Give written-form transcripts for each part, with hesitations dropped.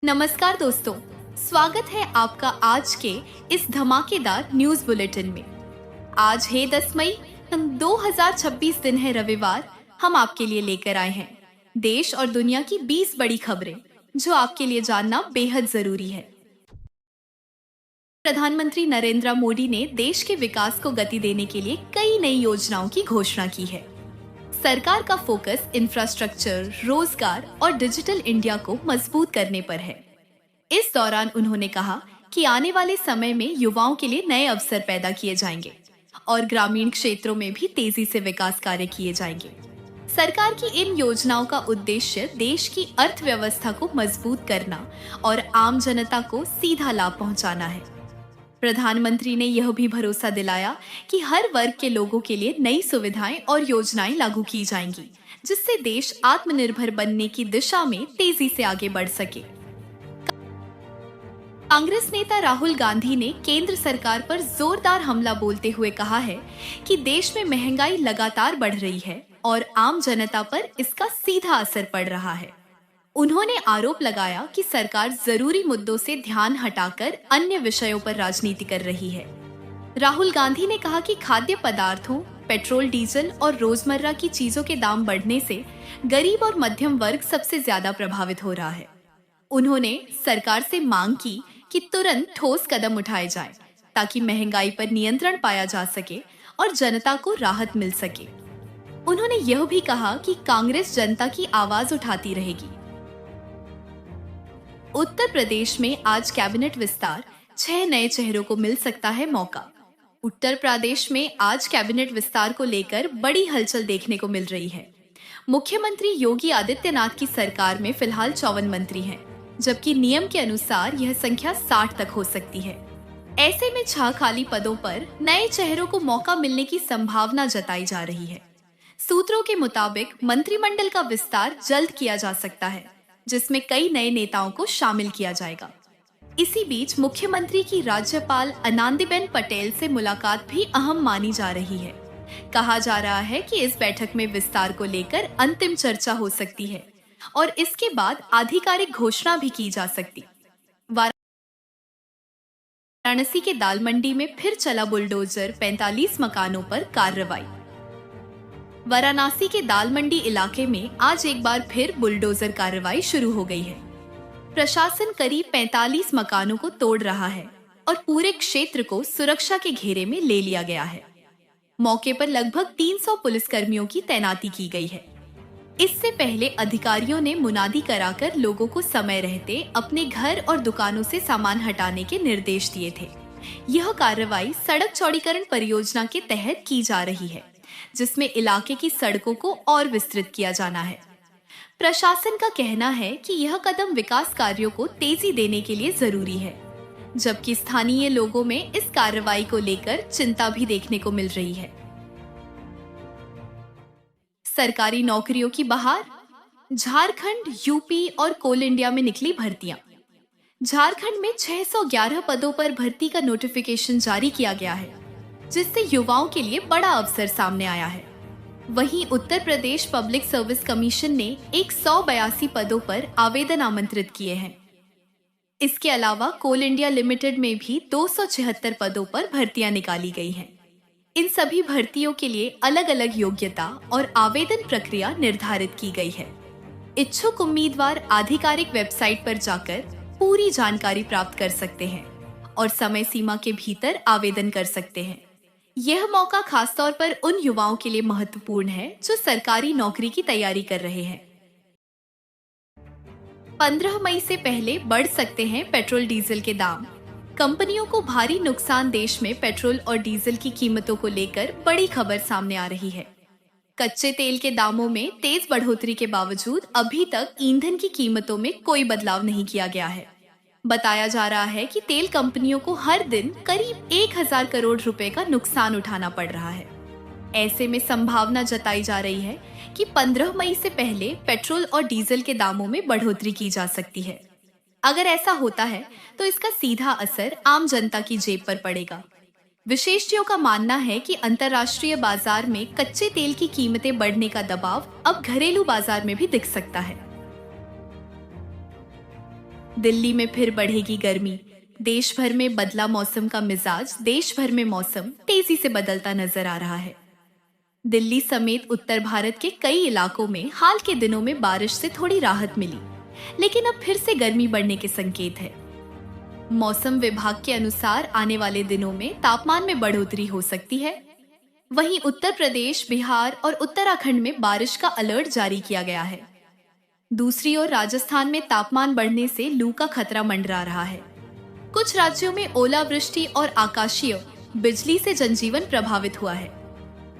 नमस्कार दोस्तों, स्वागत है आपका आज के इस धमाकेदार न्यूज बुलेटिन में। आज है 10 मई 2026 दिन है रविवार। हम आपके लिए लेकर आए हैं देश और दुनिया की 20 बड़ी खबरें जो आपके लिए जानना बेहद जरूरी है। प्रधानमंत्री नरेंद्र मोदी ने देश के विकास को गति देने के लिए कई नई योजनाओं की घोषणा की है। सरकार का फोकस इंफ्रास्ट्रक्चर, रोजगार और डिजिटल इंडिया को मजबूत करने पर है। इस दौरान उन्होंने कहा कि आने वाले समय में युवाओं के लिए नए अवसर पैदा किए जाएंगे और ग्रामीण क्षेत्रों में भी तेजी से विकास कार्य किए जाएंगे। सरकार की इन योजनाओं का उद्देश्य देश की अर्थव्यवस्था को मजबूत करना और आम जनता को सीधा लाभ पहुंचाना है। प्रधानमंत्री ने यह भी भरोसा दिलाया कि हर वर्ग के लोगों के लिए नई सुविधाएं और योजनाएं लागू की जाएंगी, जिससे देश आत्मनिर्भर बनने की दिशा में तेजी से आगे बढ़ सके। कांग्रेस नेता राहुल गांधी ने केंद्र सरकार पर जोरदार हमला बोलते हुए कहा है कि देश में महंगाई लगातार बढ़ रही है और आम जनता पर इसका सीधा असर पड़ रहा है। उन्होंने आरोप लगाया कि सरकार जरूरी मुद्दों से ध्यान हटाकर अन्य विषयों पर राजनीति कर रही है। राहुल गांधी ने कहा कि खाद्य पदार्थों, पेट्रोल, डीजल और रोजमर्रा की चीजों के दाम बढ़ने से गरीब और मध्यम वर्ग सबसे ज्यादा प्रभावित हो रहा है। उन्होंने सरकार से मांग की कि तुरंत ठोस कदम उठाए जाएं, ताकि महंगाई पर नियंत्रण पाया जा सके और जनता को राहत मिल सके। उन्होंने यह भी कहा कि कांग्रेस जनता की आवाज उठाती रहेगी। उत्तर प्रदेश में आज कैबिनेट विस्तार, 6 नए चेहरों को मिल सकता है मौका। उत्तर प्रदेश में आज कैबिनेट विस्तार को लेकर बड़ी हलचल देखने को मिल रही है। मुख्यमंत्री योगी आदित्यनाथ की सरकार में फिलहाल 54 मंत्री हैं, जबकि नियम के अनुसार यह संख्या 60 तक हो सकती है। ऐसे में 6 खाली पदों पर नए चेहरों को मौका मिलने की संभावना जताई जा रही है। सूत्रों के मुताबिक मंत्रिमंडल का विस्तार जल्द किया जा सकता है, जिसमें कई नए नेताओं को शामिल किया जाएगा। इसी बीच मुख्यमंत्री की राज्यपाल आनंदीबेन पटेल से मुलाकात भी अहम मानी जा रही है। कहा जा रहा है कि इस बैठक में विस्तार को लेकर अंतिम चर्चा हो सकती है और इसके बाद आधिकारिक घोषणा भी की जा सकती। वाराणसी के दाल मंडी में फिर चला बुलडोजर, 45 मकानों पर कार्रवाई। वाराणसी के दाल मंडी इलाके में आज एक बार फिर बुलडोजर कार्रवाई शुरू हो गई है। प्रशासन करीब 45 मकानों को तोड़ रहा है और पूरे क्षेत्र को सुरक्षा के घेरे में ले लिया गया है। मौके पर लगभग 300 पुलिसकर्मियों की तैनाती की गई है। इससे पहले अधिकारियों ने मुनादी कराकर लोगों को समय रहते अपने घर और दुकानों से सामान हटाने के निर्देश दिए थे। यह कार्रवाई सड़क चौड़ीकरण परियोजना के तहत की जा रही है, जिसमें इलाके की सड़कों को और विस्तृत किया जाना है। प्रशासन का कहना है कि यह कदम विकास कार्यों को तेजी देने के लिए जरूरी है, जबकि स्थानीय लोगों में इस कार्रवाई को लेकर चिंता भी देखने को मिल रही है। सरकारी नौकरियों की बहार, झारखंड, यूपी और कोल इंडिया में निकली भर्तियां। झारखंड में 611 पदों पर भर्ती का नोटिफिकेशन जारी किया गया है, जिससे युवाओं के लिए बड़ा अवसर सामने आया है। वहीं Uttar Pradesh public service commission ने 182 पदों पर आवेदन आमंत्रित किए हैं। इसके अलावा कोल इंडिया लिमिटेड में भी 276 पदों पर भर्तियां निकाली गई हैं। इन सभी भर्तियों के लिए अलग अलग योग्यता और आवेदन प्रक्रिया निर्धारित की गई है। इच्छुक उम्मीदवार आधिकारिक वेबसाइट पर जाकर पूरी जानकारी प्राप्त कर सकते हैं और समय सीमा के भीतर आवेदन कर सकते हैं। यह मौका खासतौर पर उन युवाओं के लिए महत्वपूर्ण है जो सरकारी नौकरी की तैयारी कर रहे हैं। 15 मई से पहले बढ़ सकते हैं पेट्रोल डीजल के दाम। कंपनियों को भारी नुकसान। देश में पेट्रोल और डीजल की कीमतों को लेकर बड़ी खबर सामने आ रही है। कच्चे तेल के दामों में तेज बढ़ोतरी के बावजूद अभी तक ईंधन की कीमतों में कोई बदलाव नहीं किया गया है। बताया जा रहा है कि तेल कंपनियों को हर दिन करीब 1000 करोड़ रुपए का नुकसान उठाना पड़ रहा है। ऐसे में संभावना जताई जा रही है कि 15 मई से पहले पेट्रोल और डीजल के दामों में बढ़ोतरी की जा सकती है। अगर ऐसा होता है तो इसका सीधा असर आम जनता की जेब पर पड़ेगा। विशेषज्ञों का मानना है कि अंतर्राष्ट्रीय बाजार में कच्चे तेल की कीमतें बढ़ने का दबाव अब घरेलू बाजार में भी दिख सकता है। दिल्ली में फिर बढ़ेगी गर्मी। देश भर में बदला मौसम का मिजाज। देश भर में मौसम तेजी से बदलता नजर आ रहा है। दिल्ली समेत उत्तर भारत के कई इलाकों में हाल के दिनों में बारिश से थोड़ी राहत मिली, लेकिन अब फिर से गर्मी बढ़ने के संकेत है। मौसम विभाग के अनुसार आने वाले दिनों में तापमान में बढ़ोतरी हो सकती है। वहीं उत्तर प्रदेश, बिहार और उत्तराखंड में बारिश का अलर्ट जारी किया गया है। दूसरी ओर राजस्थान में तापमान बढ़ने से लू का खतरा मंडरा रहा है। कुछ राज्यों में ओलावृष्टि और आकाशीय बिजली से जनजीवन प्रभावित हुआ है।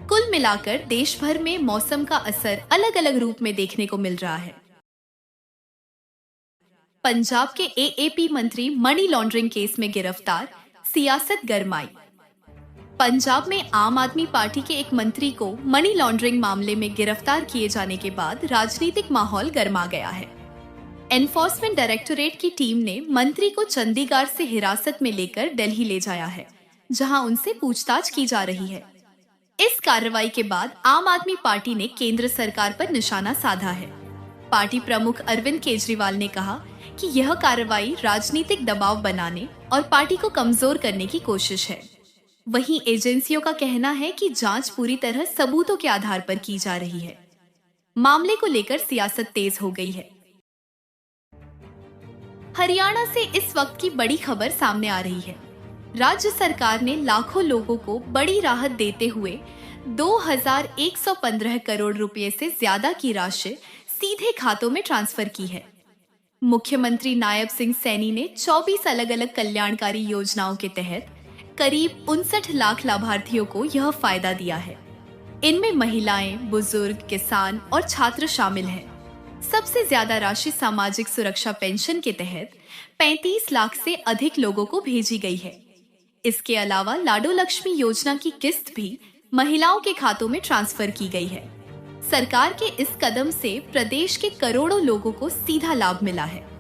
कुल मिलाकर देश भर में मौसम का असर अलग अलग रूप में देखने को मिल रहा है। पंजाब के एएपी मंत्री मनी लॉन्ड्रिंग केस में गिरफ्तार, सियासत गरमाई। पंजाब में आम आदमी पार्टी के एक मंत्री को मनी लॉन्ड्रिंग मामले में गिरफ्तार किए जाने के बाद राजनीतिक माहौल गर्मा गया है। एनफोर्समेंट डायरेक्टोरेट की टीम ने मंत्री को चंडीगढ़ से हिरासत में लेकर दिल्ली ले जाया है, जहां उनसे पूछताछ की जा रही है। इस कार्रवाई के बाद आम आदमी पार्टी ने केंद्र सरकार पर निशाना साधा है। पार्टी प्रमुख अरविंद केजरीवाल ने कहा कि यह कार्रवाई राजनीतिक दबाव बनाने और पार्टी को कमजोर करने की कोशिश है। वहीं एजेंसियों का कहना है कि जांच पूरी तरह सबूतों के आधार पर की जा रही है। मामले को लेकर सियासत तेज हो गई है। हरियाणा से इस वक्त की बड़ी खबर सामने आ रही है। राज्य सरकार ने लाखों लोगों को बड़ी राहत देते हुए 2115 करोड़ रुपए से ज्यादा की राशि सीधे खातों में ट्रांसफर की है। मुख्यमंत्री नायब सिंह सैनी ने 24 अलग अलग कल्याणकारी योजनाओं के तहत करीब 59 लाख लाभार्थियों को यह फायदा दिया है। इनमें महिलाएं, बुजुर्ग, किसान और छात्र शामिल हैं। सबसे ज्यादा राशि सामाजिक सुरक्षा पेंशन के तहत 35 लाख से अधिक लोगों को भेजी गई है। इसके अलावा लाडो लक्ष्मी योजना की किस्त भी महिलाओं के खातों में ट्रांसफर की गई है। सरकार के इस कदम से प्रदेश के करोड़ों लोगों को सीधा लाभ मिला है।